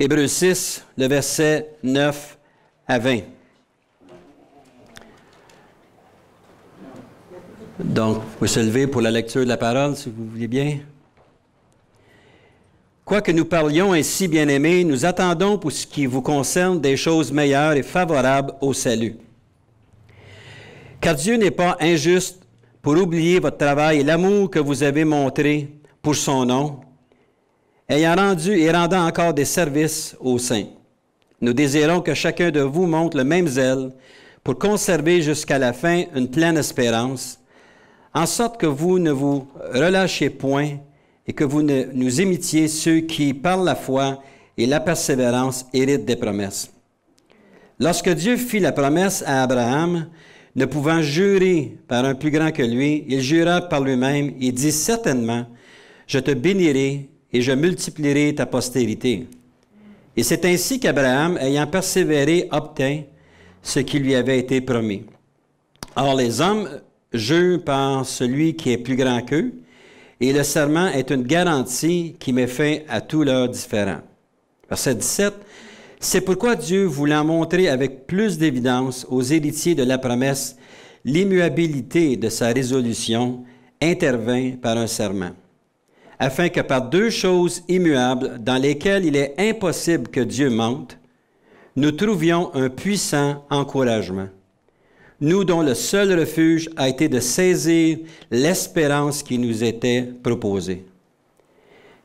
Hébreux 6, le verset 9 à 20. Donc, vous pouvez se lever pour la lecture de la parole, si vous voulez bien. Quoique nous parlions ainsi, bien-aimés, nous attendons pour ce qui vous concerne des choses meilleures et favorables au salut. Car Dieu n'est pas injuste pour oublier votre travail et l'amour que vous avez montré pour son nom, ayant rendu et rendant encore des services aux saints. Nous désirons que chacun de vous montre le même zèle pour conserver jusqu'à la fin une pleine espérance, en sorte que vous ne vous relâchiez point et que vous nous imitiez ceux qui, par la foi et la persévérance, héritent des promesses. Lorsque Dieu fit la promesse à Abraham, ne pouvant jurer par un plus grand que lui, il jura par lui-même et dit certainement, « Je te bénirai et je multiplierai ta postérité. » Et c'est ainsi qu'Abraham, ayant persévéré, obtint ce qui lui avait été promis. Or, les hommes jurent par celui qui est plus grand qu'eux, et le serment est une garantie qui met fin à tous leurs différends. Verset 17. C'est pourquoi Dieu, voulant montrer avec plus d'évidence aux héritiers de la promesse l'immuabilité de sa résolution, intervint par un serment, afin que par deux choses immuables dans lesquelles il est impossible que Dieu mente, nous trouvions un puissant encouragement. Nous dont le seul refuge a été de saisir l'espérance qui nous était proposée.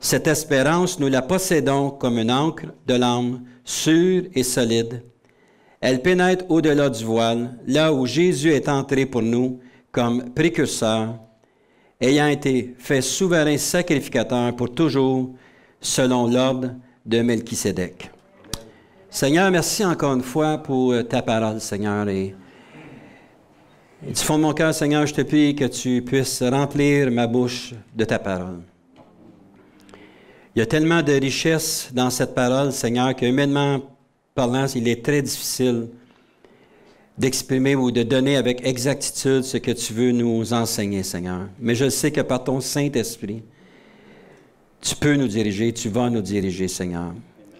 Cette espérance, nous la possédons comme une ancre de l'âme, sûre et solide. Elle pénètre au-delà du voile, là où Jésus est entré pour nous comme précurseur, ayant été fait souverain sacrificateur pour toujours, selon l'ordre de Melchisédek. Seigneur, merci encore une fois pour ta parole, Seigneur, et du fond de mon cœur, Seigneur, je te prie que tu puisses remplir ma bouche de ta parole. Il y a tellement de richesse dans cette parole, Seigneur, qu'humainement parlant, il est très difficile d'exprimer ou de donner avec exactitude ce que tu veux nous enseigner, Seigneur. Mais je sais que par ton Saint-Esprit, tu peux nous diriger, tu vas nous diriger, Seigneur.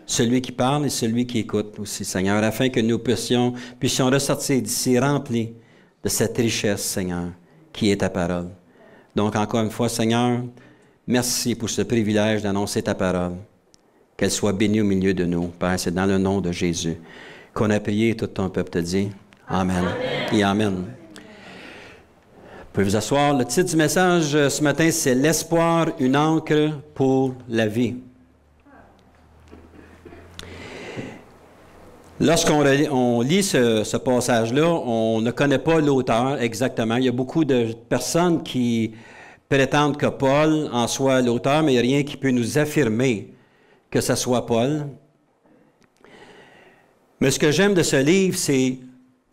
Celui qui parle et celui qui écoute aussi, Seigneur, afin que nous puissions ressortir d'ici remplis de cette richesse, Seigneur, qui est ta parole. Donc, encore une fois, Seigneur, merci pour ce privilège d'annoncer ta parole. Qu'elle soit bénie au milieu de nous, Père. C'est dans le nom de Jésus qu'on a prié et tout ton peuple te dit Amen. Amen. Et Amen. Vous pouvez vous asseoir. Le titre du message ce matin, c'est « L'espoir, une ancre pour la vie ». Lorsqu'on lit ce passage-là, on ne connaît pas l'auteur exactement. Il y a beaucoup de personnes qui prétendent que Paul en soit l'auteur, mais il n'y a rien qui peut nous affirmer que ce soit Paul. Mais ce que j'aime de ce livre, c'est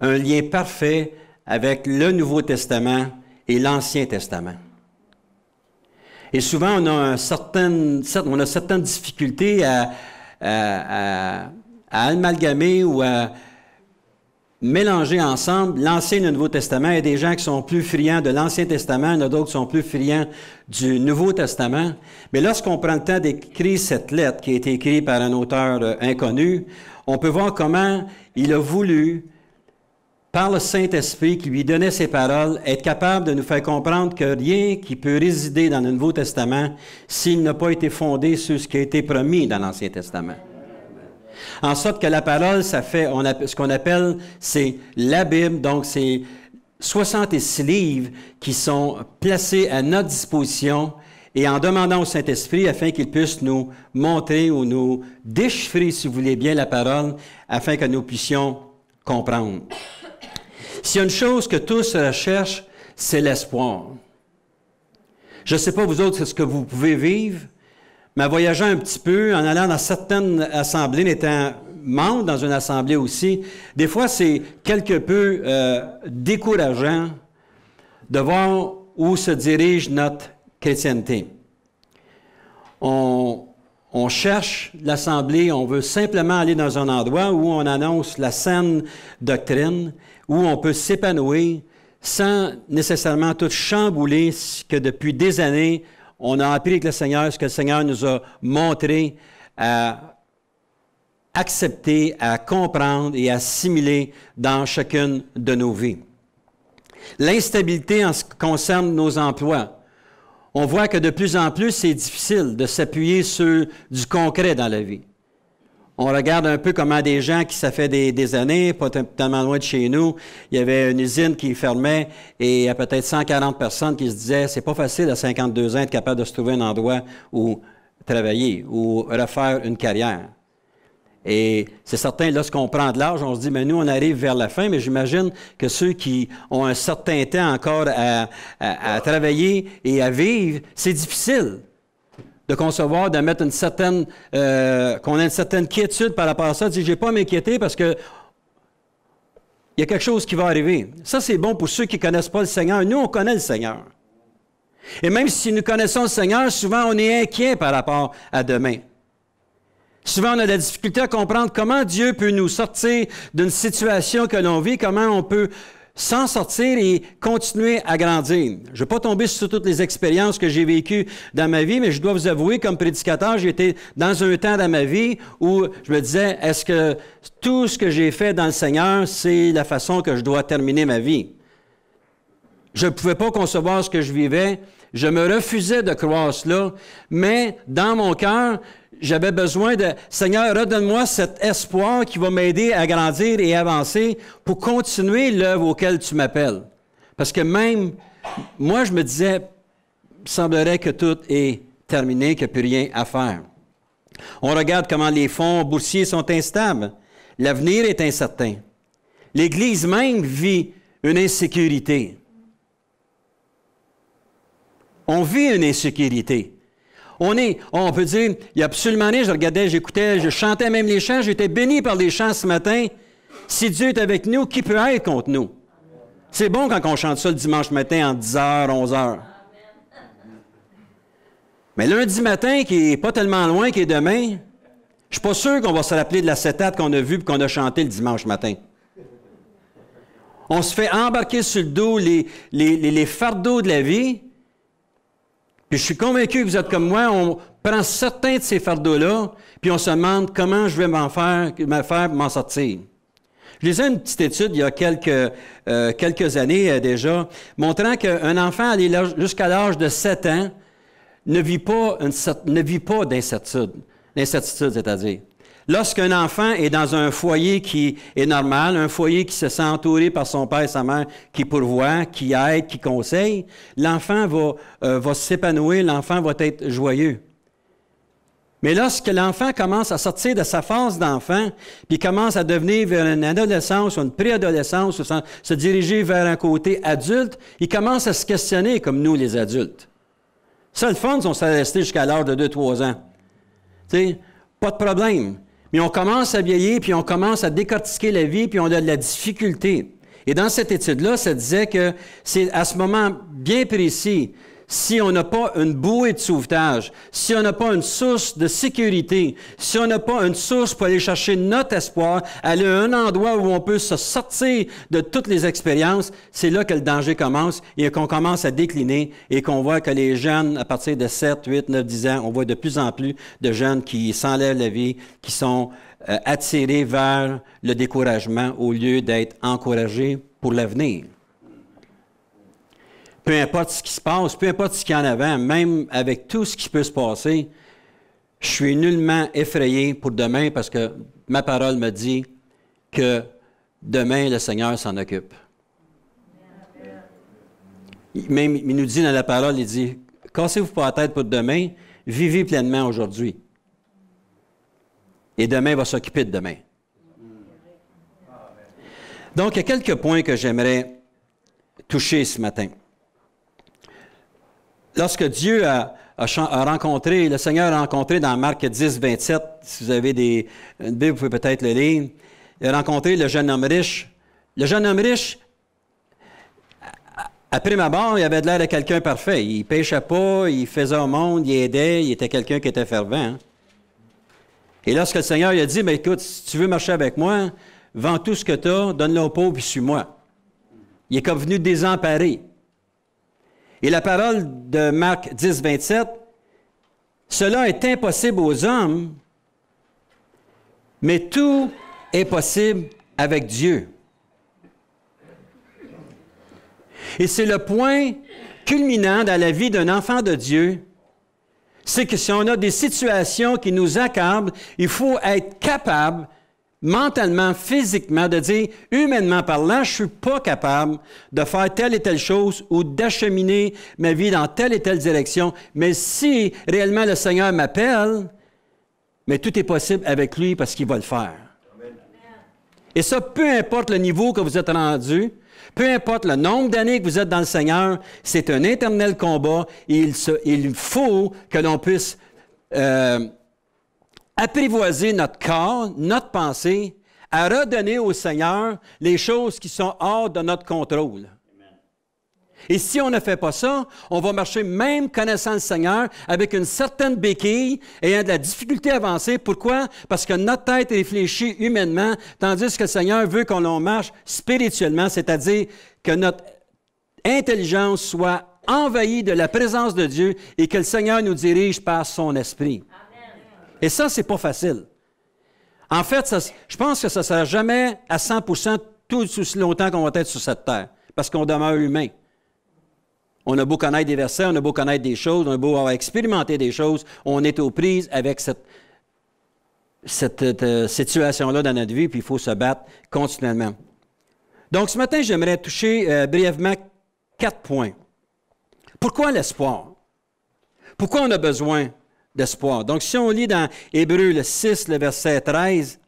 un lien parfait avec le Nouveau Testament et l'Ancien Testament. Et souvent, on a certaines difficultés à amalgamer ou à mélanger ensemble l'Ancien et le Nouveau Testament. Il y a des gens qui sont plus friands de l'Ancien Testament, il y en a d'autres qui sont plus friands du Nouveau Testament. Mais lorsqu'on prend le temps d'écrire cette lettre qui a été écrite par un auteur inconnu, on peut voir comment il a voulu, par le Saint-Esprit qui lui donnait ses paroles, être capable de nous faire comprendre que rien qui peut résider dans le Nouveau Testament s'il n'a pas été fondé sur ce qui a été promis dans l'Ancien Testament. En sorte que la parole, ça fait ce qu'on appelle, c'est la Bible, donc c'est 66 livres qui sont placés à notre disposition et en demandant au Saint-Esprit afin qu'il puisse nous montrer ou nous déchiffrer, si vous voulez bien, la parole, afin que nous puissions comprendre. S'il y a une chose que tous recherchent, c'est l'espoir. Je ne sais pas vous autres ce que vous pouvez vivre, mais en voyageant un petit peu, en allant dans certaines assemblées, en étant membre dans une assemblée aussi, des fois c'est quelque peu décourageant de voir où se dirige notre chrétienté. On cherche l'assemblée, on veut simplement aller dans un endroit où on annonce la saine doctrine, où on peut s'épanouir sans nécessairement tout chambouler ce que depuis des années, on a appris avec le Seigneur, ce que le Seigneur nous a montré à accepter, à comprendre et à assimiler dans chacune de nos vies. L'instabilité en ce qui concerne nos emplois. On voit que de plus en plus, c'est difficile de s'appuyer sur du concret dans la vie. On regarde un peu comment des gens qui, ça fait des années, pas tellement loin de chez nous, il y avait une usine qui fermait et il y a peut-être 140 personnes qui se disaient « c'est pas facile à 52 ans d'être capable de se trouver un endroit où travailler ou refaire une carrière ». Et c'est certain, lorsqu'on prend de l'âge, on se dit, mais nous, on arrive vers la fin, mais j'imagine que ceux qui ont un certain temps encore à travailler et à vivre, c'est difficile de concevoir, de mettre une certaine, qu'on a une certaine quiétude par rapport à ça, de dire, j'ai pas à m'inquiéter parce que il y a quelque chose qui va arriver. Ça, c'est bon pour ceux qui ne connaissent pas le Seigneur. Nous, on connaît le Seigneur. Et même si nous connaissons le Seigneur, souvent, on est inquiet par rapport à demain. Souvent, on a de la difficulté à comprendre comment Dieu peut nous sortir d'une situation que l'on vit, comment on peut s'en sortir et continuer à grandir. Je ne vais pas tomber sur toutes les expériences que j'ai vécues dans ma vie, mais je dois vous avouer, comme prédicateur, j'étais dans un temps dans ma vie où je me disais, est-ce que tout ce que j'ai fait dans le Seigneur, c'est la façon que je dois terminer ma vie? Je ne pouvais pas concevoir ce que je vivais. Je me refusais de croire cela, mais dans mon cœur, j'avais besoin de « Seigneur, redonne-moi cet espoir qui va m'aider à grandir et avancer pour continuer l'œuvre auquel tu m'appelles. » Parce que même, moi, je me disais, il semblerait que tout est terminé, qu'il n'y a plus rien à faire. On regarde comment les fonds boursiers sont instables. L'avenir est incertain. L'Église même vit une insécurité. On vit une insécurité. On peut dire, il y a absolument rien, je regardais, j'écoutais, je chantais même les chants, j'étais béni par les chants ce matin. Si Dieu est avec nous, qui peut être contre nous? C'est bon quand on chante ça le dimanche matin en 10h, 11h. Mais lundi matin, qui n'est pas tellement loin, qui est demain, je ne suis pas sûr qu'on va se rappeler de l'acétate qu'on a vue et qu'on a chanté le dimanche matin. On se fait embarquer sur le dos les fardeaux de la vie. Puis je suis convaincu que vous êtes comme moi, on prend certains de ces fardeaux-là, puis on se demande comment je vais m'en sortir. Je lisais une petite étude il y a quelques années déjà, montrant qu'un enfant allé jusqu'à l'âge de 7 ans ne vit pas d'incertitude. L'incertitude, c'est-à-dire. Lorsqu'un enfant est dans un foyer qui est normal, un foyer qui se sent entouré par son père et sa mère, qui pourvoit, qui aide, qui conseille, l'enfant va s'épanouir, l'enfant va être joyeux. Mais lorsque l'enfant commence à sortir de sa phase d'enfant, puis commence à devenir vers une adolescence ou une préadolescence, ou se diriger vers un côté adulte, il commence à se questionner comme nous, les adultes. Ça, le fun, on serait resté jusqu'à l'âge de 2-3 ans. Tu sais, pas de problème. Mais on commence à vieillir, puis on commence à décortiquer la vie, puis on a de la difficulté. Et dans cette étude-là, ça disait que c'est à ce moment bien précis, si on n'a pas une bouée de sauvetage, si on n'a pas une source de sécurité, si on n'a pas une source pour aller chercher notre espoir, aller à un endroit où on peut se sortir de toutes les expériences, c'est là que le danger commence et qu'on commence à décliner et qu'on voit que les jeunes, à partir de 7, 8, 9, 10 ans, on voit de plus en plus de jeunes qui s'enlèvent la vie, qui sont attirés vers le découragement au lieu d'être encouragés pour l'avenir. Peu importe ce qui se passe, peu importe ce qu'il y a en avant, même avec tout ce qui peut se passer, je suis nullement effrayé pour demain parce que ma parole me dit que demain, le Seigneur s'en occupe. Même, il nous dit dans la parole, il dit, « Cassez-vous pas la tête pour demain, vivez pleinement aujourd'hui. » Et demain va s'occuper de demain. Donc, il y a quelques points que j'aimerais toucher ce matin. Lorsque Dieu a rencontré, le Seigneur a rencontré dans Marc 10, 27, si vous avez une Bible, vous pouvez peut-être le lire, il a rencontré le jeune homme riche. Le jeune homme riche, à prime abord, il avait de l'air de quelqu'un parfait. Il ne péchait pas, il faisait au monde, il aidait, il était quelqu'un qui était fervent. Hein? Et lorsque le Seigneur lui a dit, « Écoute, si tu veux marcher avec moi, vends tout ce que tu as, donne-le aux pauvres, puis suis-moi. » Il est comme venu désemparer. Et la parole de Marc 10, 27, « Cela est impossible aux hommes, Mais tout est possible avec Dieu. Et c'est le point culminant dans la vie d'un enfant de Dieu, c'est que si on a des situations qui nous accablent, il faut être capable, mentalement, physiquement, de dire, humainement parlant, je ne suis pas capable de faire telle et telle chose ou d'acheminer ma vie dans telle et telle direction. Mais si réellement le Seigneur m'appelle, mais tout est possible avec lui parce qu'il va le faire. Amen. Et ça, peu importe le niveau que vous êtes rendu, peu importe le nombre d'années que vous êtes dans le Seigneur, c'est un éternel combat et il faut que l'on puisse apprivoiser notre corps, notre pensée, à redonner au Seigneur les choses qui sont hors de notre contrôle. Et si on ne fait pas ça, on va marcher même connaissant le Seigneur avec une certaine béquille, ayant de la difficulté à avancer. Pourquoi? Parce que notre tête réfléchit humainement, tandis que le Seigneur veut qu'on marche spirituellement, c'est-à-dire que notre intelligence soit envahie de la présence de Dieu et que le Seigneur nous dirige par son esprit. Amen. Et ça, c'est pas facile. En fait, je pense que ça ne sera jamais à 100% tout aussi longtemps qu'on va être sur cette terre, parce qu'on demeure humain. On a beau connaître des versets, on a beau connaître des choses, on a beau avoir expérimenté des choses, on est aux prises avec cette situation-là dans notre vie, puis il faut se battre continuellement. Donc, ce matin, j'aimerais toucher brièvement 4 points. Pourquoi l'espoir? Pourquoi on a besoin d'espoir? Donc, si on lit dans Hébreux le 6, le verset 13,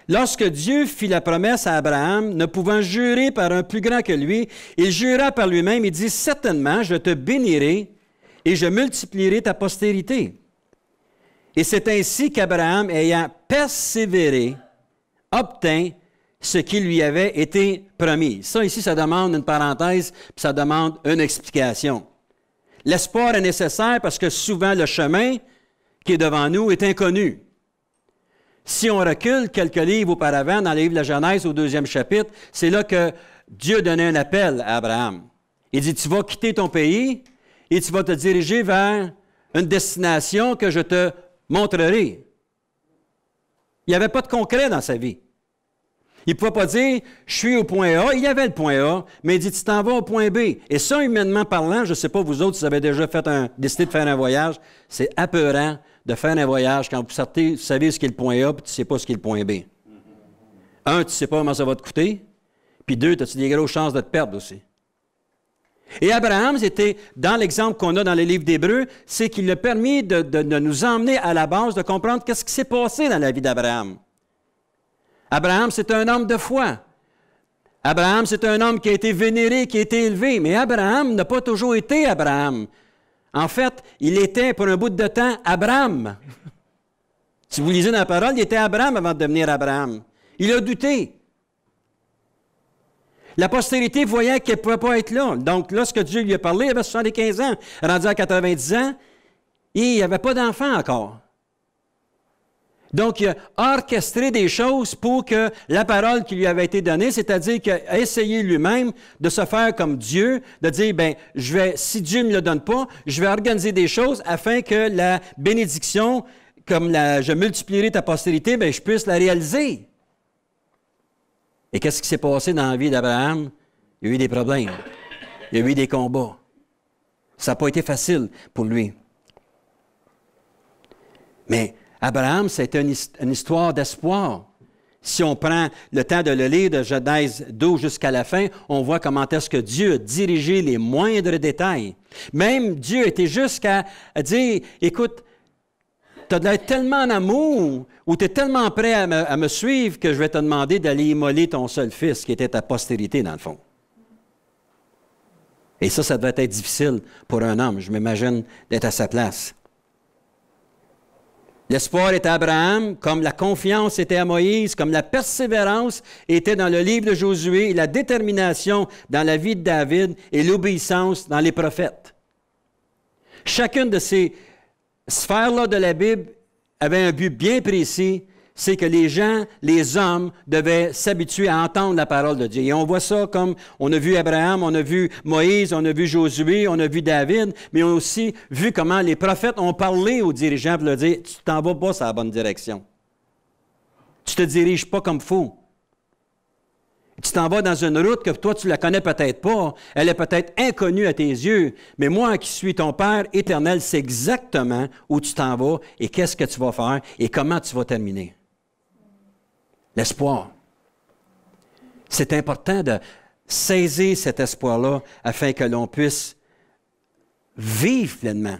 « Lorsque Dieu fit la promesse à Abraham, ne pouvant jurer par un plus grand que lui, il jura par lui-même, il dit, « Certainement, je te bénirai et je multiplierai ta postérité. » Et c'est ainsi qu'Abraham, ayant persévéré, obtint ce qui lui avait été promis. Ça, ici, ça demande une parenthèse, puis ça demande une explication. L'espoir est nécessaire parce que souvent, le chemin qui est devant nous est inconnu. Si on recule quelques livres auparavant, dans le livre de la Genèse, au 2e chapitre, c'est là que Dieu donnait un appel à Abraham. Il dit, tu vas quitter ton pays et tu vas te diriger vers une destination que je te montrerai. Il n'y avait pas de concret dans sa vie. Il ne pouvait pas dire, je suis au point A. Il y avait le point A, mais il dit, tu t'en vas au point B. Et ça, humainement parlant, je ne sais pas, vous autres, si vous avez déjà décidé de faire un voyage, c'est apeurant de faire un voyage quand vous sortez, vous savez ce qu'est le point A, puis tu ne sais pas ce qu'est le point B. Un, tu ne sais pas comment ça va te coûter, puis deux, as-tu des grosses chances de te perdre aussi. Et Abraham, c'était, dans l'exemple qu'on a dans le livre d'Hébreux, c'est qu'il a permis de nous emmener à la base, de comprendre qu'est-ce qui s'est passé dans la vie d'Abraham. Abraham, c'est un homme de foi. Abraham, c'est un homme qui a été vénéré, qui a été élevé, mais Abraham n'a pas toujours été Abraham. En fait, il était, pour un bout de temps, Abraham. Si vous lisez dans la parole, il était Abraham avant de devenir Abraham. Il a douté. La postérité voyait qu'elle ne pouvait pas être là. Donc, lorsque Dieu lui a parlé, il avait 75 ans. Rendu à 90 ans, et il n'y avait pas d'enfant encore. Donc, il a orchestré des choses pour que la parole qui lui avait été donnée, c'est-à-dire qu'il a essayé lui-même de se faire comme Dieu, de dire, bien, si Dieu ne me le donne pas, je vais organiser des choses afin que la bénédiction, comme je multiplierai ta postérité, bien, je puisse la réaliser. Et qu'est-ce qui s'est passé dans la vie d'Abraham? Il y a eu des problèmes. Il y a eu des combats. Ça n'a pas été facile pour lui. Mais Abraham, c'était une histoire d'espoir. Si on prend le temps de le lire de Genèse 12 jusqu'à la fin, on voit comment est-ce que Dieu a dirigé les moindres détails. Même Dieu était jusqu'à dire, écoute, tu as de l'air tellement en amour ou tu es tellement prêt à me suivre que je vais te demander d'aller immoler ton seul fils, qui était ta postérité dans le fond. Et ça devait être difficile pour un homme, je m'imagine, d'être à sa place. L'espoir était à Abraham, comme la confiance était à Moïse, comme la persévérance était dans le livre de Josué, et la détermination dans la vie de David et l'obéissance dans les prophètes. Chacune de ces sphères-là de la Bible avait un but bien précis, c'est que les gens, les hommes, devaient s'habituer à entendre la parole de Dieu. Et on voit ça comme on a vu Abraham, on a vu Moïse, on a vu Josué, on a vu David, mais on a aussi vu comment les prophètes ont parlé aux dirigeants pour leur dire « Tu t'en vas pas sur la bonne direction. Tu ne te diriges pas comme fou. Tu t'en vas dans une route que toi, tu ne la connais peut-être pas. Elle est peut-être inconnue à tes yeux. Mais moi qui suis ton Père éternel, c'est exactement où tu t'en vas et qu'est-ce que tu vas faire et comment tu vas terminer. L'espoir. C'est important de saisir cet espoir-là afin que l'on puisse vivre pleinement.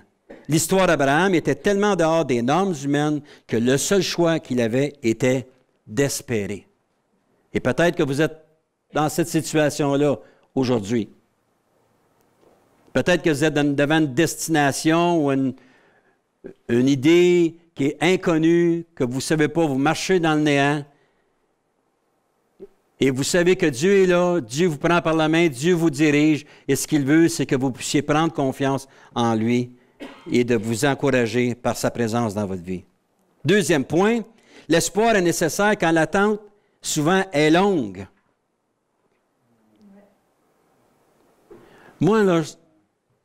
L'histoire d'Abraham était tellement dehors des normes humaines que le seul choix qu'il avait était d'espérer. Et peut-être que vous êtes dans cette situation-là aujourd'hui. Peut-être que vous êtes devant une destination ou une idée qui est inconnue, que vous ne savez pas, vous marchez dans le néant. Et vous savez que Dieu est là, Dieu vous prend par la main, Dieu vous dirige. Et ce qu'il veut, c'est que vous puissiez prendre confiance en lui et de vous encourager par sa présence dans votre vie. Deuxième point, l'espoir est nécessaire quand l'attente, souvent, est longue. Moi, là,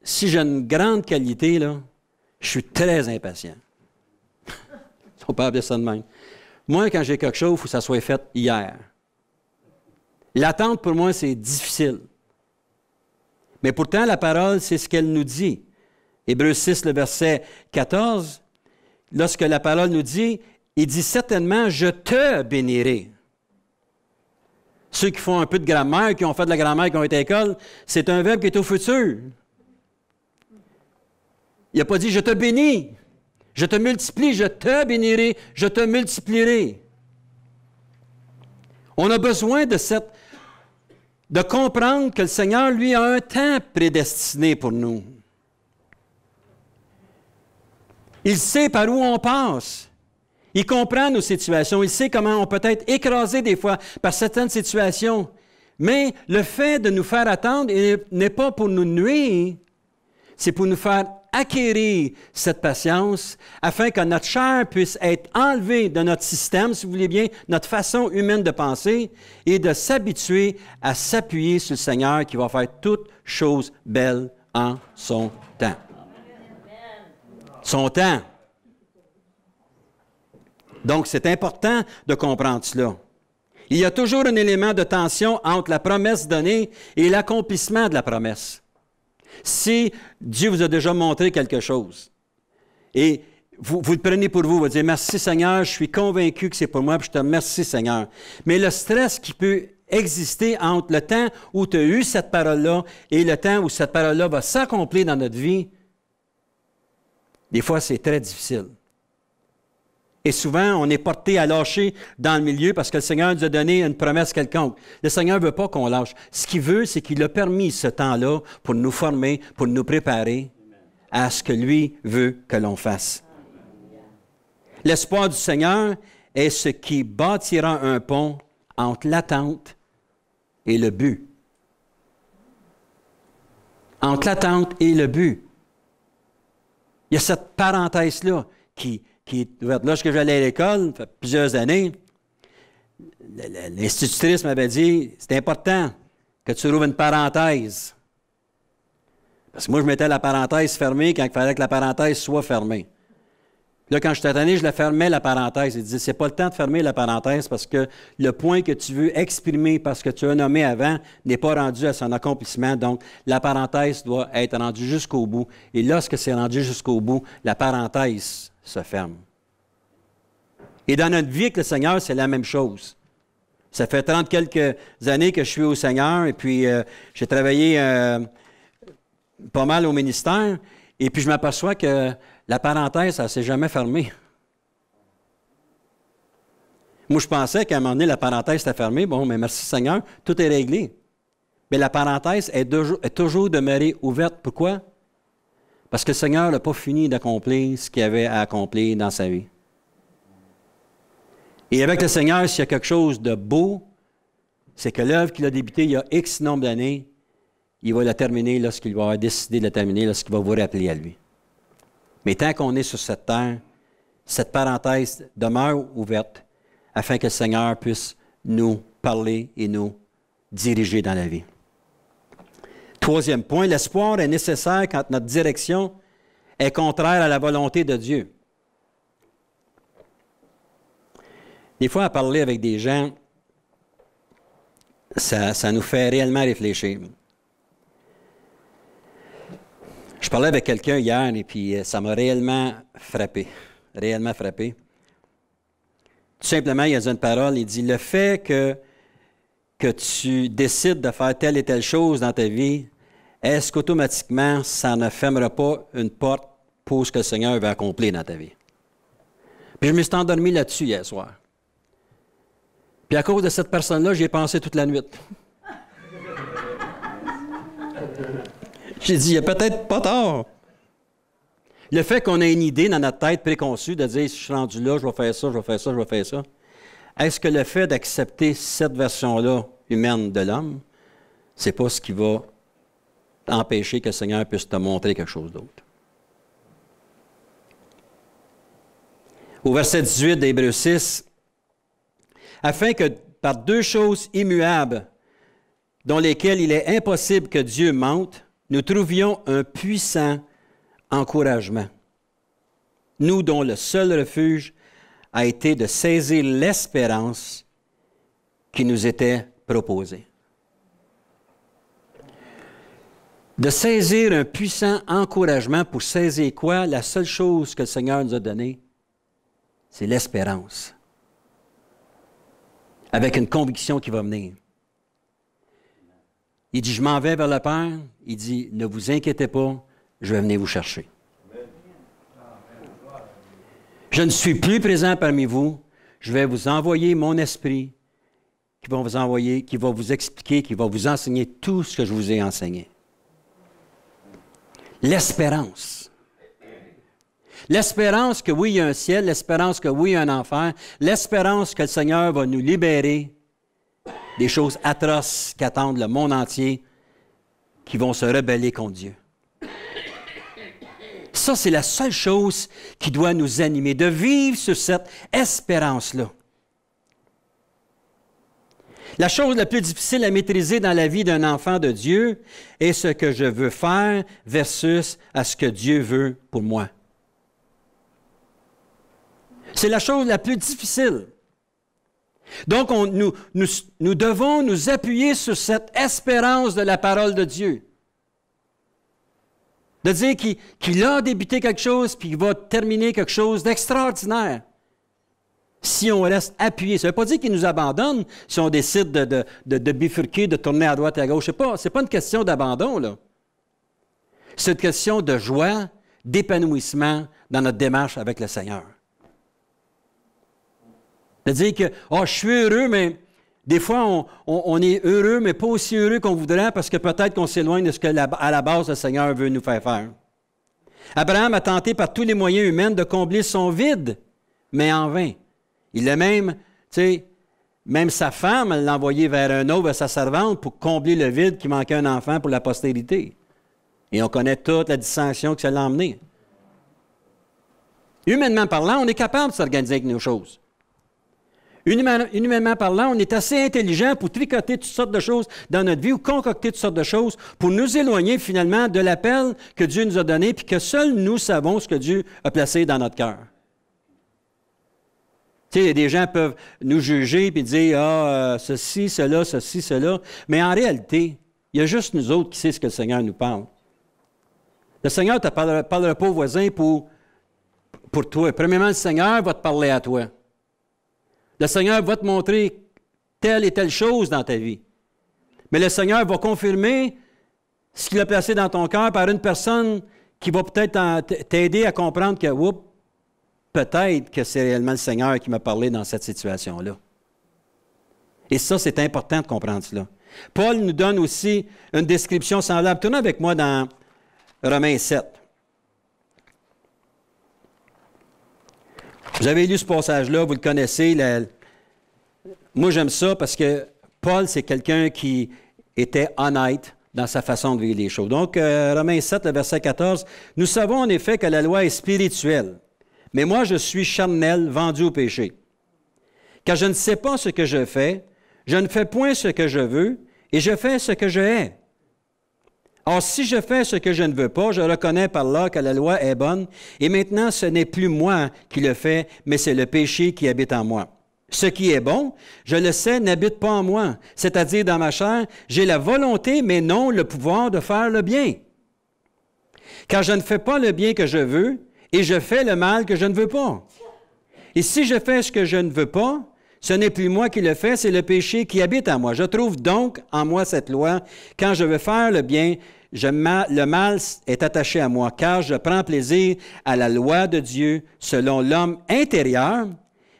si j'ai une grande qualité, là, je suis très impatient. Il ne faut pas appeler ça de même. Moi, quand j'ai quelque chose, il faut que ça soit fait hier. L'attente, pour moi, c'est difficile. Mais pourtant, la parole, c'est ce qu'elle nous dit. Hébreux 6, le verset 14, lorsque la parole nous dit, il dit certainement, je te bénirai. Ceux qui font un peu de grammaire, qui ont fait de la grammaire, qui ont été à l'école, c'est un verbe qui est au futur. Il n'a pas dit, je te bénis, je te multiplie, je te bénirai, je te multiplierai. On a besoin de comprendre que le Seigneur, lui, a un temps prédestiné pour nous. Il sait par où on passe. Il comprend nos situations. Il sait comment on peut être écrasé des fois par certaines situations. Mais le fait de nous faire attendre n'est pas pour nous nuire, c'est pour nous faire acquérir cette patience afin que notre chair puisse être enlevée de notre système, si vous voulez bien, notre façon humaine de penser et de s'habituer à s'appuyer sur le Seigneur qui va faire toutes choses belles en son temps. Son temps. Donc, c'est important de comprendre cela. Il y a toujours un élément de tension entre la promesse donnée et l'accomplissement de la promesse. Si Dieu vous a déjà montré quelque chose et vous le prenez pour vous, vous dites « Merci Seigneur, je suis convaincu que c'est pour moi, puis je te remercie Seigneur. » Mais le stress qui peut exister entre le temps où tu as eu cette parole-là et le temps où cette parole-là va s'accomplir dans notre vie, des fois, c'est très difficile. Et souvent, on est porté à lâcher dans le milieu parce que le Seigneur nous a donné une promesse quelconque. Le Seigneur ne veut pas qu'on lâche. Ce qu'il veut, c'est qu'il a permis ce temps-là pour nous former, pour nous préparer à ce que lui veut que l'on fasse. L'espoir du Seigneur est ce qui bâtira un pont entre l'attente et le but. Entre l'attente et le but. Il y a cette parenthèse-là qui est ouverte. Lorsque j'allais à l'école, ça fait plusieurs années, l'institutrice m'avait dit, c'est important que tu rouvres une parenthèse. Parce que moi, je mettais la parenthèse fermée quand il fallait que la parenthèse soit fermée. Là, quand j'étais tanné, je la fermais, la parenthèse. Il disait, c'est pas le temps de fermer la parenthèse parce que le point que tu veux exprimer parce que tu as nommé avant n'est pas rendu à son accomplissement. Donc, la parenthèse doit être rendue jusqu'au bout. Et lorsque c'est rendu jusqu'au bout, la parenthèse se ferme. Et dans notre vie avec le Seigneur, c'est la même chose. Ça fait 30 quelques années que je suis au Seigneur et puis j'ai travaillé pas mal au ministère et puis je m'aperçois que la parenthèse, ça ne s'est jamais fermée. Moi, je pensais qu'à un moment donné, la parenthèse était fermée. Bon, mais merci Seigneur, tout est réglé. Mais la parenthèse est toujours demeurée ouverte. Pourquoi? Parce que le Seigneur n'a pas fini d'accomplir ce qu'il avait à accomplir dans sa vie. Et avec le Seigneur, s'il y a quelque chose de beau, c'est que l'œuvre qu'il a débutée il y a X nombre d'années, il va la terminer lorsqu'il va avoir décidé de la terminer, lorsqu'il va vous rappeler à lui. Mais tant qu'on est sur cette terre, cette parenthèse demeure ouverte afin que le Seigneur puisse nous parler et nous diriger dans la vie. Troisième point, l'espoir est nécessaire quand notre direction est contraire à la volonté de Dieu. Des fois, à parler avec des gens, ça nous fait réellement réfléchir. Je parlais avec quelqu'un hier et puis ça m'a réellement frappé. Réellement frappé. Tout simplement, il a dit une parole, il dit, le fait que tu décides de faire telle et telle chose dans ta vie, est-ce qu'automatiquement, ça ne fermera pas une porte pour ce que le Seigneur veut accomplir dans ta vie? Puis je me suis endormi là-dessus hier soir. Puis à cause de cette personne-là, j'y ai pensé toute la nuit. J'ai dit, il n'y a peut-être pas tort. Le fait qu'on ait une idée dans notre tête préconçue de dire, si je suis rendu là, je vais faire ça, je vais faire ça, je vais faire ça. Est-ce que le fait d'accepter cette version-là humaine de l'homme, c'est pas ce qui va empêcher que le Seigneur puisse te montrer quelque chose d'autre? Au verset 18 d'Hébreux 6, afin que par deux choses immuables, dont lesquelles il est impossible que Dieu mente, nous trouvions un puissant encouragement. Nous dont le seul refuge a été de saisir l'espérance qui nous était proposée. De saisir un puissant encouragement pour saisir quoi? La seule chose que le Seigneur nous a donnée, c'est l'espérance. Avec une conviction qui va venir. Il dit, je m'en vais vers le Père. Il dit, ne vous inquiétez pas, je vais venir vous chercher. Je ne suis plus présent parmi vous. Je vais vous envoyer mon esprit qui va vous envoyer, qui va vous expliquer, qui va vous enseigner tout ce que je vous ai enseigné. L'espérance. L'espérance que oui, il y a un ciel, l'espérance que oui, il y a un enfer, l'espérance que le Seigneur va nous libérer des choses atroces qu'attendent le monde entier qui vont se rebeller contre Dieu. Ça, c'est la seule chose qui doit nous animer, de vivre sur cette espérance-là. La chose la plus difficile à maîtriser dans la vie d'un enfant de Dieu est ce que je veux faire versus à ce que Dieu veut pour moi. C'est la chose la plus difficile. Donc, nous devons nous appuyer sur cette espérance de la parole de Dieu. De dire qu'il a débuté quelque chose puis qu'il va terminer quelque chose d'extraordinaire. Si on reste appuyé. Ça ne veut pas dire qu'il nous abandonne si on décide de bifurquer, de tourner à droite et à gauche. Ce n'est pas une question d'abandon, là. C'est une question de joie, d'épanouissement dans notre démarche avec le Seigneur. C'est-à-dire que, je suis heureux, mais des fois, on est heureux, mais pas aussi heureux qu'on voudrait parce que peut-être qu'on s'éloigne de ce qu'à la base, le Seigneur veut nous faire faire. Abraham a tenté par tous les moyens humains de combler son vide, mais en vain. Il a même, même sa femme, elle l'a envoyé vers un autre, vers sa servante, pour combler le vide qui manquait un enfant pour la postérité. Et on connaît toute la dissension que ça l'a emmené. Humainement parlant, on est capable de s'organiser avec nos choses. Humainement parlant, on est assez intelligent pour tricoter toutes sortes de choses dans notre vie ou concocter toutes sortes de choses pour nous éloigner finalement de l'appel que Dieu nous a donné puis que seuls nous savons ce que Dieu a placé dans notre cœur. Tu sais, des gens peuvent nous juger et dire « ceci, cela, ceci, cela », mais en réalité, il y a juste nous autres qui savons ce que le Seigneur nous parle. Le Seigneur ne te parlera pas au voisin pour toi. Premièrement, le Seigneur va te parler à toi. Le Seigneur va te montrer telle et telle chose dans ta vie. Mais le Seigneur va confirmer ce qu'il a placé dans ton cœur par une personne qui va peut-être t'aider à comprendre que, peut-être que c'est réellement le Seigneur qui m'a parlé dans cette situation-là. Et ça, c'est important de comprendre cela. Paul nous donne aussi une description semblable. Tournez avec moi dans Romains 7. Vous avez lu ce passage-là, vous le connaissez. Moi, j'aime ça parce que Paul, c'est quelqu'un qui était honnête dans sa façon de vivre les choses. Donc, Romains 7, le verset 14, « Nous savons en effet que la loi est spirituelle, mais moi, je suis charnel, vendu au péché. Car je ne sais pas ce que je fais, je ne fais point ce que je veux, et je fais ce que je hais. Or, si je fais ce que je ne veux pas, je reconnais par là que la loi est bonne, et maintenant ce n'est plus moi qui le fais, mais c'est le péché qui habite en moi. Ce qui est bon, je le sais, n'habite pas en moi, c'est-à-dire dans ma chair, j'ai la volonté, mais non le pouvoir de faire le bien. Car je ne fais pas le bien que je veux, et je fais le mal que je ne veux pas. Et si je fais ce que je ne veux pas, ce n'est plus moi qui le fais, c'est le péché qui habite en moi. Je trouve donc en moi cette loi, quand je veux faire le bien, le mal est attaché à moi, car je prends plaisir à la loi de Dieu selon l'homme intérieur,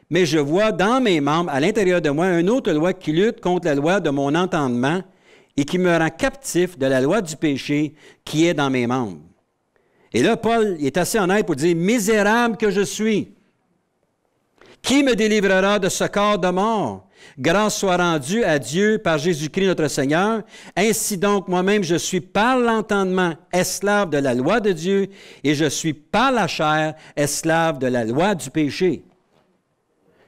mais je vois dans mes membres, à l'intérieur de moi, une autre loi qui lutte contre la loi de mon entendement et qui me rend captif de la loi du péché qui est dans mes membres. Et là, Paul est assez honnête pour dire, « Misérable que je suis! Qui me délivrera de ce corps de mort? Grâce soit rendue à Dieu par Jésus-Christ notre Seigneur. Ainsi donc, moi-même, je suis par l'entendement esclave de la loi de Dieu et je suis par la chair esclave de la loi du péché. »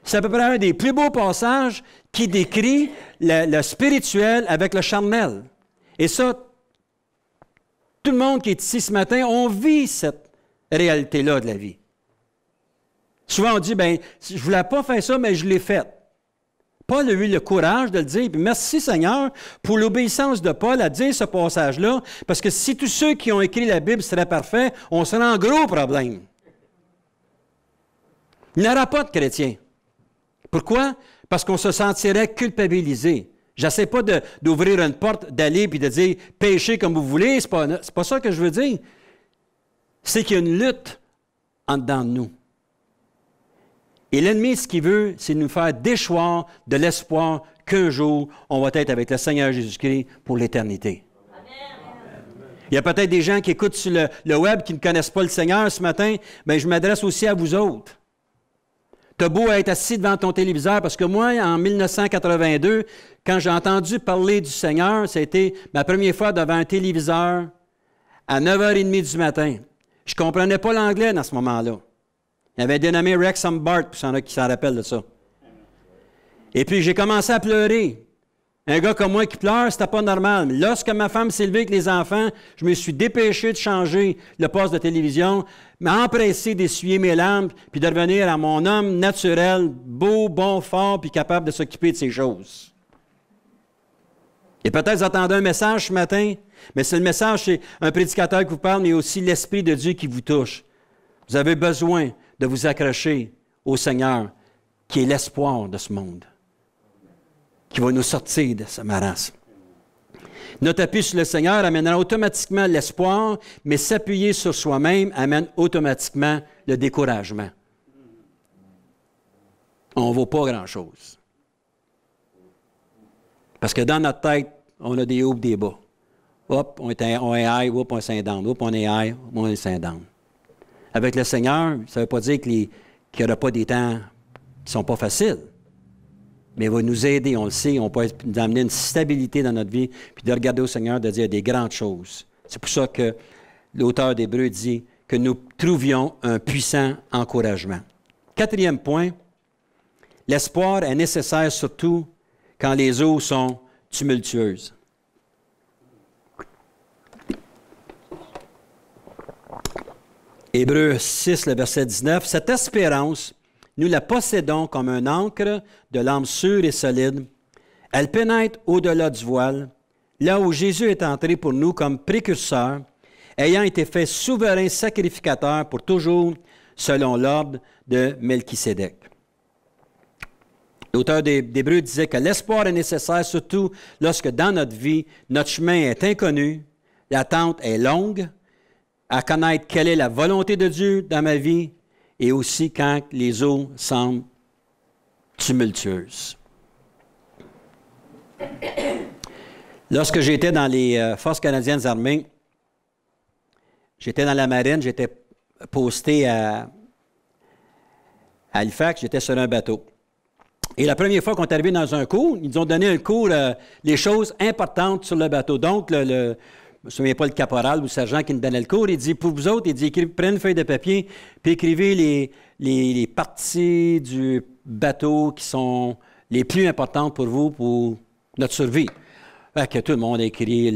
C'est à peu près un des plus beaux passages qui décrit le spirituel avec le charnel. Et ça, tout le monde qui est ici ce matin, on vit cette réalité-là de la vie. Souvent, on dit, bien, je ne voulais pas faire ça, mais je l'ai fait. Paul a eu le courage de le dire. Puis merci Seigneur pour l'obéissance de Paul à dire ce passage-là, parce que si tous ceux qui ont écrit la Bible seraient parfaits, on serait en gros problème. Il n'y aura pas de chrétiens. Pourquoi? Parce qu'on se sentirait culpabilisé. Je n'essaie pas d'ouvrir une porte, d'aller et de dire « péchez comme vous voulez », ce n'est pas ça que je veux dire. C'est qu'il y a une lutte en dedans de nous. Et l'ennemi, ce qu'il veut, c'est nous faire déchoir de l'espoir qu'un jour, on va être avec le Seigneur Jésus-Christ pour l'éternité. Il y a peut-être des gens qui écoutent sur le web qui ne connaissent pas le Seigneur ce matin. Bien, je m'adresse aussi à vous autres. Tu as beau être assis devant ton téléviseur, parce que moi, en 1982, quand j'ai entendu parler du Seigneur, ça a été ma première fois devant un téléviseur à 9h30 du matin. Je ne comprenais pas l'anglais dans ce moment-là. Il avait dénommé Rex Humbart, puis il y en a qui s'en rappellent de ça. Et puis, j'ai commencé à pleurer. Un gars comme moi qui pleure, c'était pas normal. Mais lorsque ma femme s'est levée avec les enfants, je me suis dépêché de changer le poste de télévision, m'empresser d'essuyer mes larmes, puis de revenir à mon homme naturel, beau, bon, fort, puis capable de s'occuper de ses choses. Et peut-être vous attendez un message ce matin, mais c'est le message, c'est un prédicateur qui vous parle, mais aussi l'Esprit de Dieu qui vous touche. Vous avez besoin de vous accrocher au Seigneur, qui est l'espoir de ce monde, qui va nous sortir de ce marasme. Notre appui sur le Seigneur amènera automatiquement l'espoir, mais s'appuyer sur soi-même amène automatiquement le découragement. On ne vaut pas grand-chose. Parce que dans notre tête, on a des hauts et des bas. Hop, on est high, hop, on est down. Hop, on est high, on est down. Avec le Seigneur, ça ne veut pas dire qu'il n'y aura pas des temps qui ne sont pas faciles. Mais il va nous aider, on le sait, on peut nous amener une stabilité dans notre vie, puis de regarder au Seigneur, de dire des grandes choses. C'est pour ça que l'auteur d'Hébreux dit que nous trouvions un puissant encouragement. 4e point, l'espoir est nécessaire surtout quand les eaux sont tumultueuses. Hébreux 6, le verset 19, « Cette espérance, nous la possédons comme un ancre de l'âme sûre et solide. Elle pénètre au-delà du voile, là où Jésus est entré pour nous comme précurseur, ayant été fait souverain sacrificateur pour toujours, selon l'ordre de Melchisédek. » L'auteur d'Hébreux disait que l'espoir est nécessaire surtout lorsque dans notre vie, notre chemin est inconnu, l'attente est longue, à connaître quelle est la volonté de Dieu dans ma vie, et aussi quand les eaux semblent tumultueuses. Lorsque j'étais dans les Forces canadiennes armées, j'étais dans la marine, j'étais posté à Halifax, j'étais sur un bateau. Et la première fois qu'on est arrivé dans un cours, ils nous ont donné un cours, les choses importantes sur le bateau. Donc, je ne me souviens pas le caporal ou le sergent qui nous donnait le cours, il dit, pour vous autres, il dit, prenez une feuille de papier, puis écrivez les parties du bateau qui sont les plus importantes pour vous, pour notre survie. Fait que tout le monde a écrit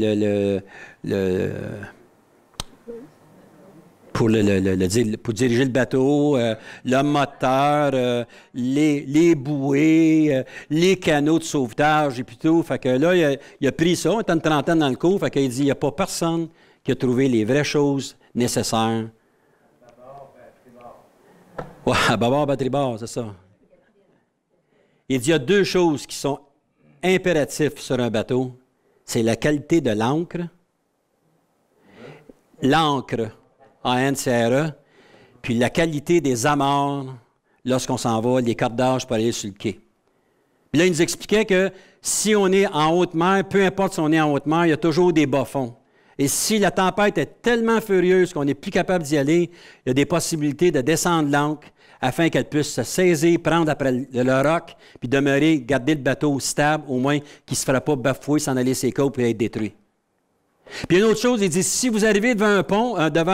pour diriger le bateau, le moteur, les bouées, les canaux de sauvetage et puis tout. Fait que là, il a pris ça, on était une trentaine dans le cours, fait qu'il dit, il n'y a pas personne qui a trouvé les vraies choses nécessaires. Ouais, à bâbord, batterie-bord, c'est ça. Il dit, il y a deux choses qui sont impératives sur un bateau. C'est la qualité de l'ancre. L'ancre, ANCRE, puis la qualité des amarres lorsqu'on s'en va, les cordages pour aller sur le quai. Puis là, il nous expliquait que si on est en haute mer, peu importe si on est en haute mer, il y a toujours des bas-fonds. Et si la tempête est tellement furieuse qu'on n'est plus capable d'y aller, il y a des possibilités de descendre l'ancre afin qu'elle puisse se saisir, prendre après le roc, puis demeurer, garder le bateau stable, au moins qu'il ne se fera pas bafouer, s'en aller ses côtes et être détruit. Puis une autre chose, il dit, si vous arrivez devant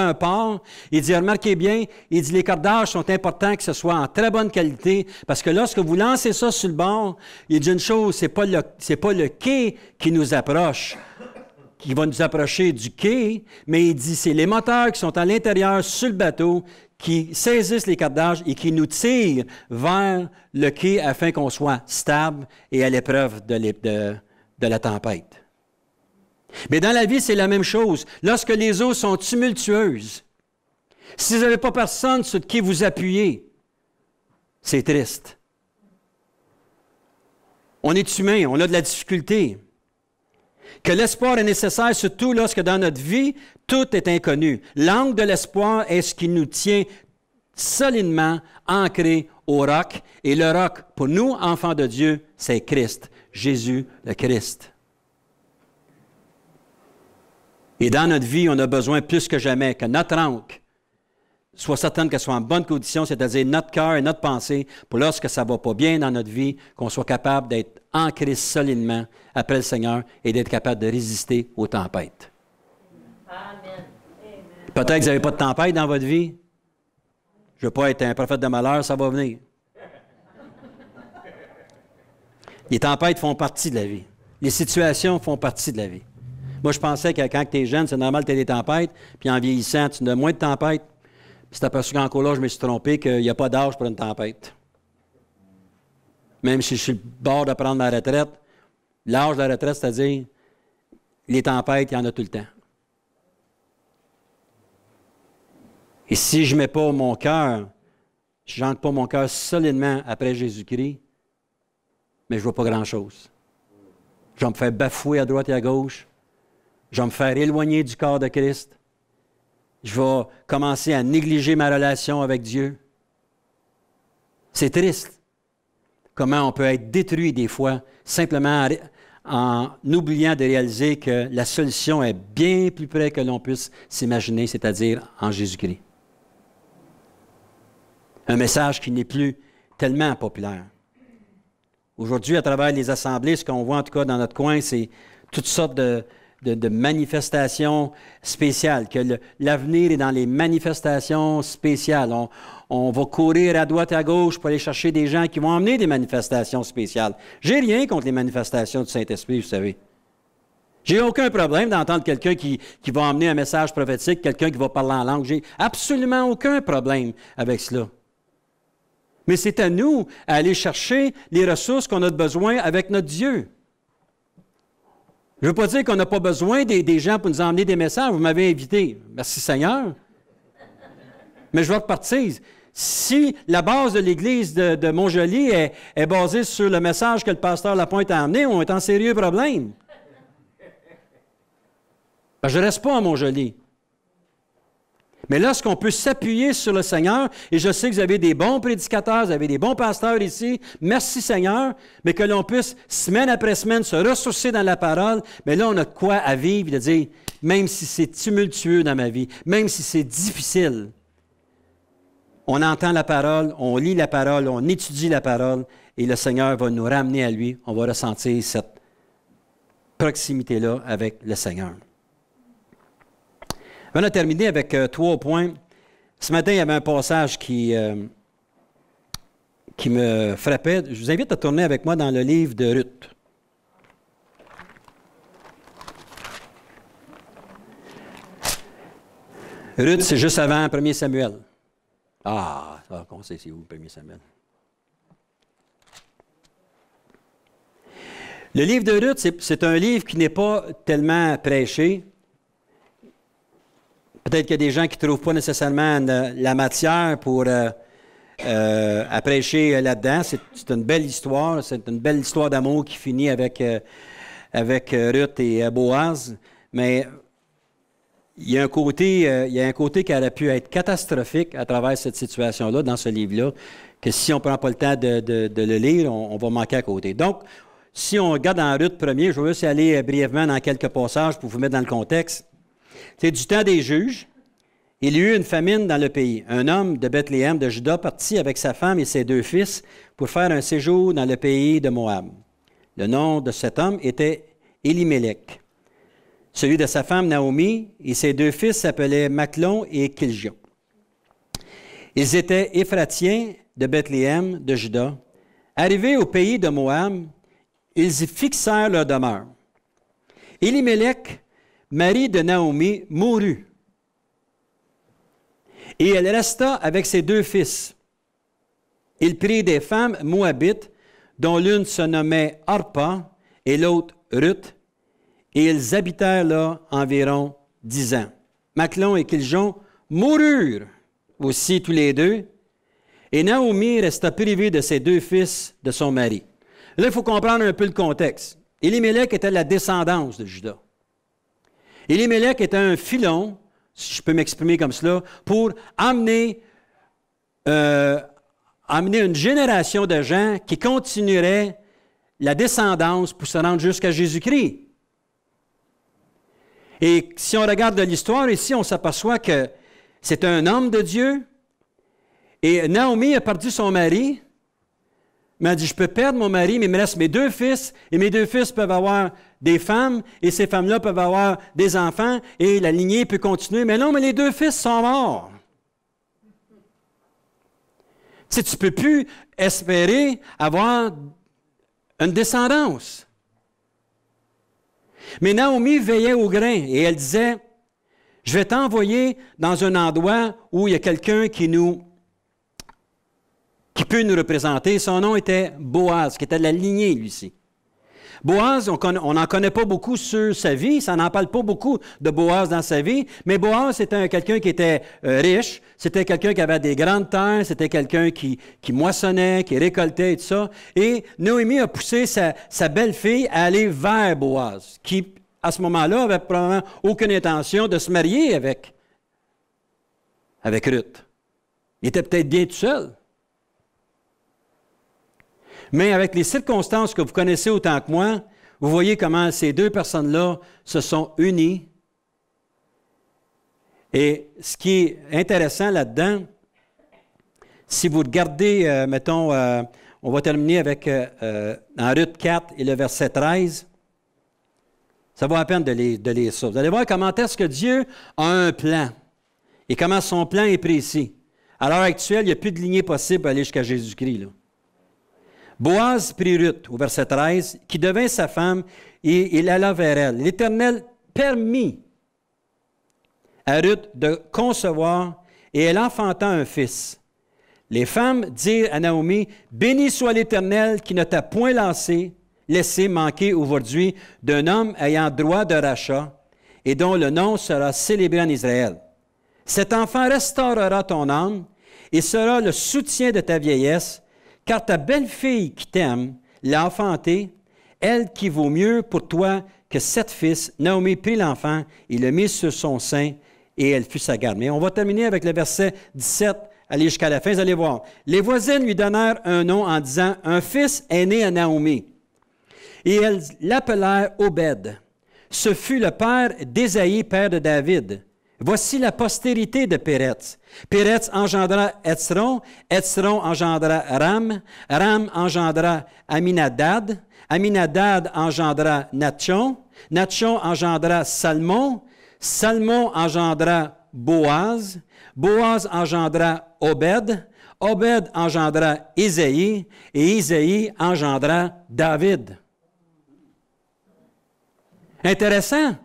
un port, il dit, remarquez bien, il dit, les cordages sont importants que ce soit en très bonne qualité, parce que lorsque vous lancez ça sur le bord, il dit une chose, c'est pas le quai qui nous approche, qui va nous approcher du quai, mais il dit, c'est les moteurs qui sont à l'intérieur sur le bateau, qui saisissent les cordages et qui nous tirent vers le quai afin qu'on soit stable et à l'épreuve de la tempête. Mais dans la vie, c'est la même chose. Lorsque les eaux sont tumultueuses, si vous n'avez pas personne sur qui vous appuyer, c'est triste. On est humain, on a de la difficulté. Que l'espoir est nécessaire, surtout lorsque dans notre vie, tout est inconnu. L'angle de l'espoir est ce qui nous tient solidement ancrés au roc. Et le roc, pour nous, enfants de Dieu, c'est Christ, Jésus le Christ. Et dans notre vie, on a besoin plus que jamais que notre ancre soit certaine qu'elle soit en bonne condition, c'est-à-dire notre cœur et notre pensée, pour lorsque ça ne va pas bien dans notre vie, qu'on soit capable d'être ancré solidement après le Seigneur et d'être capable de résister aux tempêtes. Amen. Peut-être que vous n'avez pas de tempête dans votre vie. Je ne veux pas être un prophète de malheur, ça va venir. Les tempêtes font partie de la vie. Les situations font partie de la vie. Moi, je pensais que quand tu es jeune, c'est normal que tu aies des tempêtes, puis en vieillissant, tu as moins de tempêtes. Puis c'est aperçu qu'encore là, je me suis trompé qu'il n'y a pas d'âge pour une tempête. Même si je suis le bord de prendre ma retraite, l'âge de la retraite, c'est-à-dire les tempêtes, il y en a tout le temps. Et si je ne mets pas mon cœur, je n'entre pas mon cœur solidement après Jésus-Christ, mais je ne vois pas grand-chose. Je vais me faire bafouer à droite et à gauche. Je vais me faire éloigner du corps de Christ. Je vais commencer à négliger ma relation avec Dieu. C'est triste comment on peut être détruit des fois simplement en oubliant de réaliser que la solution est bien plus près que l'on puisse s'imaginer, c'est-à-dire en Jésus-Christ. Un message qui n'est plus tellement populaire. Aujourd'hui, à travers les assemblées, ce qu'on voit en tout cas dans notre coin, c'est toutes sortes de manifestations spéciales, que l'avenir est dans les manifestations spéciales. On va courir à droite et à gauche pour aller chercher des gens qui vont emmener des manifestations spéciales. J'ai rien contre les manifestations du Saint-Esprit, vous savez. J'ai aucun problème d'entendre quelqu'un qui va emmener un message prophétique, quelqu'un qui va parler en langue. J'ai absolument aucun problème avec cela. Mais c'est à nous d'aller chercher les ressources qu'on a besoin avec notre Dieu. Je ne veux pas dire qu'on n'a pas besoin des gens pour nous emmener des messages. Vous m'avez invité. Merci Seigneur. Mais je vais repartir. Si la base de l'Église de Montjoly est basée sur le message que le pasteur Lapointe a emmené, on est en sérieux problème. Ben, je ne reste pas à Montjoly. Mais lorsqu'on peut s'appuyer sur le Seigneur, et je sais que vous avez des bons prédicateurs, vous avez des bons pasteurs ici, merci Seigneur, mais que l'on puisse, semaine après semaine, se ressourcer dans la parole, mais là, on a de quoi à vivre, de dire, même si c'est tumultueux dans ma vie, même si c'est difficile, on entend la parole, on lit la parole, on étudie la parole, et le Seigneur va nous ramener à lui, on va ressentir cette proximité-là avec le Seigneur. On a terminé avec 3 points. Ce matin, il y avait un passage qui me frappait. Je vous invite à tourner avec moi dans le livre de Ruth. Ruth, c'est juste avant 1 Samuel. Ah, on sait c'est où 1 Samuel. Le livre de Ruth, c'est un livre qui n'est pas tellement prêché. Peut-être qu'il y a des gens qui ne trouvent pas nécessairement la matière pour à prêcher là-dedans. C'est une belle histoire. C'est une belle histoire d'amour qui finit avec Ruth et Boaz. Mais il y a un côté qui aurait pu être catastrophique à travers cette situation-là, dans ce livre-là, que si on ne prend pas le temps de le lire, on va manquer à côté. Donc, si on regarde en Ruth premier, je vais juste aller brièvement dans quelques passages pour vous mettre dans le contexte. C'est du temps des juges. Il y eut une famine dans le pays. Un homme de Bethléem, de Juda, partit avec sa femme et ses 2 fils pour faire un séjour dans le pays de Moab. Le nom de cet homme était Élimélec. Celui de sa femme Naomi et ses 2 fils s'appelaient Machlon et Kiljon. Ils étaient Éphratiens de Bethléem, de Juda. Arrivés au pays de Moab, ils y fixèrent leur demeure. Élimélec, mari de Naomi, mourut. Et elle resta avec ses 2 fils. Il prit des femmes moabites, dont l'une se nommait Orpa et l'autre Ruth, et ils habitèrent là environ 10 ans. Machlon et Kiljon moururent aussi tous les 2, et Naomi resta privée de ses 2 fils de son mari. Là, il faut comprendre un peu le contexte. Élimélec était la descendance de Juda. Élimélec était un filon, si je peux m'exprimer comme cela, pour amener une génération de gens qui continueraient la descendance pour se rendre jusqu'à Jésus-Christ. Et si on regarde de l'histoire ici, on s'aperçoit que c'est un homme de Dieu. Et Naomi a perdu son mari. Mais elle dit, je peux perdre mon mari, mais il me reste mes 2 fils, et mes 2 fils peuvent avoir des femmes, et ces femmes-là peuvent avoir des enfants, et la lignée peut continuer. Mais non, mais les 2 fils sont morts. Tu sais, tu ne peux plus espérer avoir une descendance. Mais Naomi veillait au grain, et elle disait, je vais t'envoyer dans un endroit où il y a quelqu'un qui peut nous représenter. Son nom était Boaz, qui était de la lignée, lui-ci. Boaz, on n'en connaît pas beaucoup sur sa vie, ça n'en parle pas beaucoup de Boaz dans sa vie, mais Boaz, c'était quelqu'un qui était riche, c'était quelqu'un qui avait des grandes terres, c'était quelqu'un qui moissonnait, qui récoltait et tout ça. Et Naomi a poussé sa belle-fille à aller vers Boaz, qui, à ce moment-là, avait probablement aucune intention de se marier avec Ruth. Il était peut-être bien tout seul. Mais avec les circonstances que vous connaissez autant que moi, vous voyez comment ces 2 personnes-là se sont unies. Et ce qui est intéressant là-dedans, si vous regardez, mettons, on va terminer avec en Ruth 4 et le verset 13. Ça vaut la peine de lire ça. Vous allez voir comment est-ce que Dieu a un plan et comment son plan est précis. À l'heure actuelle, il n'y a plus de lignée possible pour aller jusqu'à Jésus-Christ, là. Boaz prit Ruth, au verset 13, qui devint sa femme, et il alla vers elle. L'Éternel permit à Ruth de concevoir, et elle enfanta un fils. Les femmes dirent à Naomi, « Béni soit l'Éternel qui ne t'a point laissé manquer aujourd'hui d'un homme ayant droit de rachat, et dont le nom sera célébré en Israël. Cet enfant restaurera ton âme, et sera le soutien de ta vieillesse, car ta belle-fille qui t'aime l'a enfanté, elle qui vaut mieux pour toi que 7 fils. Naomi prit l'enfant, il le mit sur son sein, et elle fut sa garde. » Mais on va terminer avec le verset 17, aller jusqu'à la fin, vous allez voir. Les voisines lui donnèrent un nom en disant, « Un fils est né à Naomi. » Et elles l'appelèrent Obed. Ce fut le père d'Ésaïe, père de David. Voici la postérité de Péretz. Péretz engendra Hetzron, Hetzron engendra Ram, Ram engendra Aminadad, Aminadad engendra Natchon, Natchon engendra Salmon, Salmon engendra Boaz, Boaz engendra Obed, Obed engendra Isaïe, et Isaïe engendra David. Intéressant.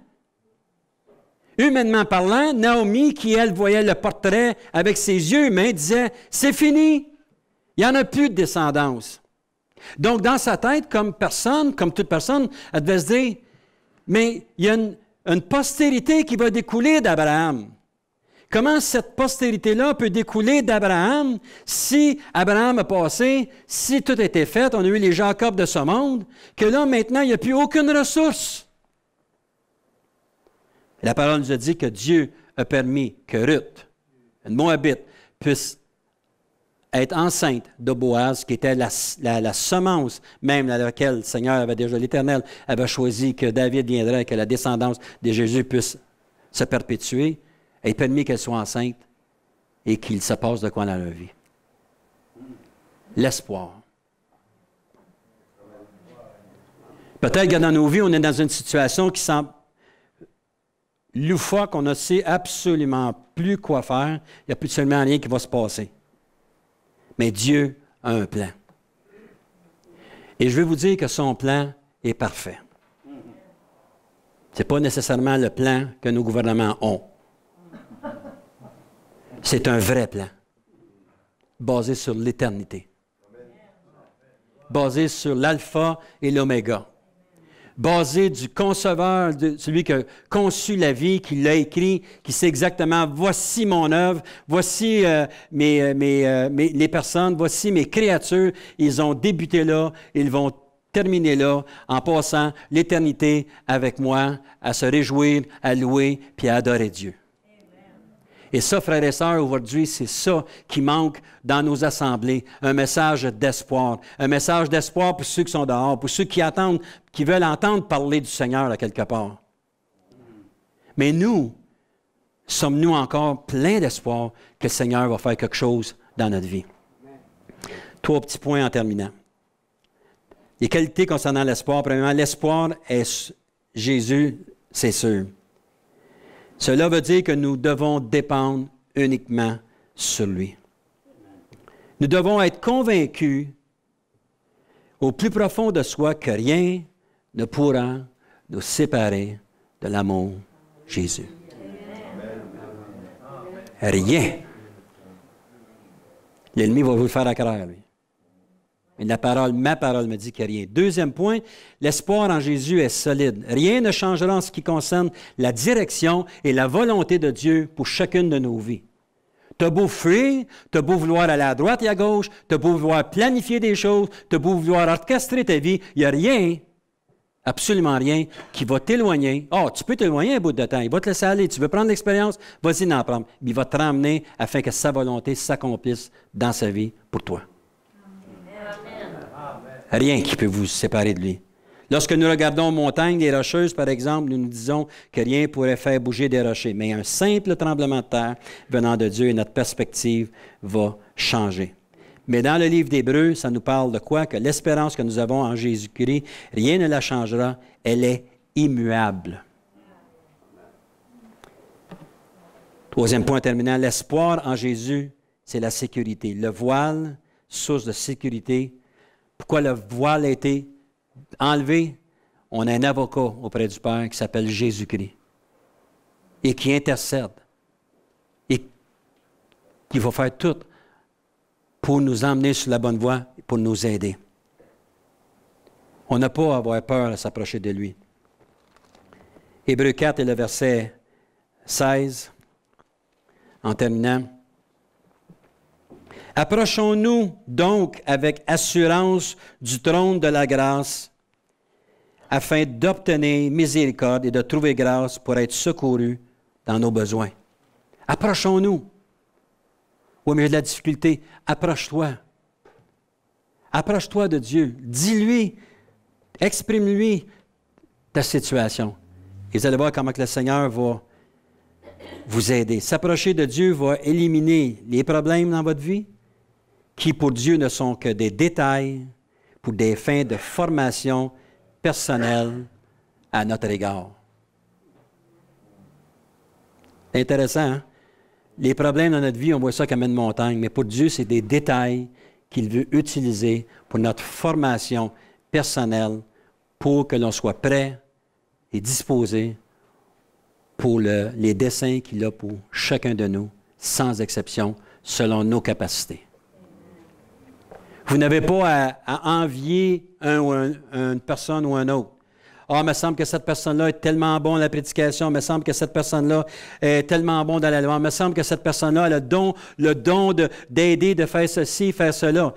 Humainement parlant, Naomi, qui elle voyait le portrait avec ses yeux humains, disait, c'est fini, il n'y en a plus de descendance. Donc, dans sa tête, comme personne, comme toute personne, elle devait se dire, mais il y a une postérité qui va découler d'Abraham. Comment cette postérité-là peut découler d'Abraham si Abraham a passé, si tout était fait, on a eu les Jacob de ce monde, que là, maintenant, il n'y a plus aucune ressource. La parole nous a dit que Dieu a permis que Ruth, une Moabite, puisse être enceinte de Boaz, qui était la semence même à laquelle le Seigneur avait déjà, l'Éternel avait choisi que David viendrait, que la descendance de Jésus puisse se perpétuer, ait permis qu'elle soit enceinte et qu'il se passe de quoi dans leur vie. L'espoir. Peut-être que dans nos vies, on est dans une situation qui semble loufoque, on ne sait absolument plus quoi faire, il n'y a plus seulement rien qui va se passer. Mais Dieu a un plan. Et je vais vous dire que son plan est parfait. Ce n'est pas nécessairement le plan que nos gouvernements ont. C'est un vrai plan, basé sur l'éternité, basé sur l'alpha et l'oméga, basé du conceveur, de celui qui a conçu la vie, qui l'a écrit, qui sait exactement, voici mon œuvre, voici les personnes, voici mes créatures, ils ont débuté là, ils vont terminer là, en passant l'éternité avec moi, à se réjouir, à louer, puis à adorer Dieu. Et ça, frères et sœurs, aujourd'hui, c'est ça qui manque dans nos assemblées, un message d'espoir. Un message d'espoir pour ceux qui sont dehors, pour ceux qui attendent, qui veulent entendre parler du Seigneur à quelque part. Mais nous, sommes-nous encore pleins d'espoir que le Seigneur va faire quelque chose dans notre vie? 3 petits points en terminant. Les qualités concernant l'espoir. Premièrement, l'espoir est Jésus, c'est sûr. Cela veut dire que nous devons dépendre uniquement sur lui. Nous devons être convaincus au plus profond de soi que rien ne pourra nous séparer de l'amour de Jésus. Rien. L'ennemi va vous le faire à croire, lui. Mais ma parole me dit qu'il n'y a rien. Deuxième point, l'espoir en Jésus est solide. Rien ne changera en ce qui concerne la direction et la volonté de Dieu pour chacune de nos vies. Tu as beau fuir, tu as beau vouloir aller à droite et à gauche, tu as beau vouloir planifier des choses, tu as beau vouloir orchestrer ta vie, il n'y a rien, absolument rien, qui va t'éloigner. Oh, tu peux t'éloigner un bout de temps, il va te laisser aller, tu veux prendre l'expérience, vas-y en prendre. Il va te ramener afin que sa volonté s'accomplisse dans sa vie pour toi. Rien qui peut vous séparer de lui. Lorsque nous regardons montagnes, des rocheuses, par exemple, nous nous disons que rien ne pourrait faire bouger des rochers. Mais un simple tremblement de terre venant de Dieu et notre perspective va changer. Mais dans le livre d'Hébreux, ça nous parle de quoi? Que l'espérance que nous avons en Jésus-Christ, rien ne la changera. Elle est immuable. Troisième point terminant, l'espoir en Jésus, c'est la sécurité. Le voile, source de sécurité. Pourquoi le voile a été enlevé? On a un avocat auprès du Père qui s'appelle Jésus-Christ et qui intercède et qui va faire tout pour nous emmener sur la bonne voie et pour nous aider. On n'a pas à avoir peur à s'approcher de lui. Hébreux 4 et le verset 16, en terminant. Approchons-nous donc avec assurance du trône de la grâce afin d'obtenir miséricorde et de trouver grâce pour être secourus dans nos besoins. Approchons-nous. Oui, mais il y a de la difficulté. Approche-toi. Approche-toi de Dieu. Dis-lui, exprime-lui ta situation. Et vous allez voir comment que le Seigneur va vous aider. S'approcher de Dieu va éliminer les problèmes dans votre vie qui, pour Dieu, ne sont que des détails pour des fins de formation personnelle à notre égard. C'est intéressant, hein? Les problèmes dans notre vie, on voit ça comme une montagne, mais pour Dieu, c'est des détails qu'il veut utiliser pour notre formation personnelle pour que l'on soit prêt et disposé pour les desseins qu'il a pour chacun de nous, sans exception, selon nos capacités. Vous n'avez pas à envier une personne ou un autre. Ah, il me semble que cette personne-là est tellement bonne à la prédication. Il me semble que cette personne-là est tellement bonne dans la loi. Il me semble que cette personne-là a le don d'aider, de faire ceci, faire cela.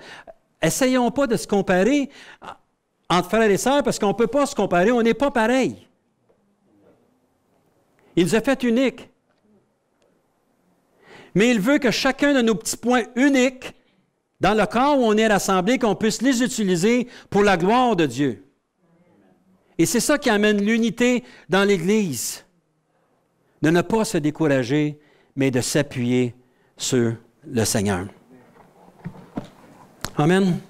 Essayons pas de se comparer entre frères et sœurs parce qu'on ne peut pas se comparer. On n'est pas pareil. Il nous a fait uniques. Mais il veut que chacun de nos petits points uniques dans le corps où on est rassemblés, qu'on puisse les utiliser pour la gloire de Dieu. Et c'est ça qui amène l'unité dans l'Église. De ne pas se décourager, mais de s'appuyer sur le Seigneur. Amen.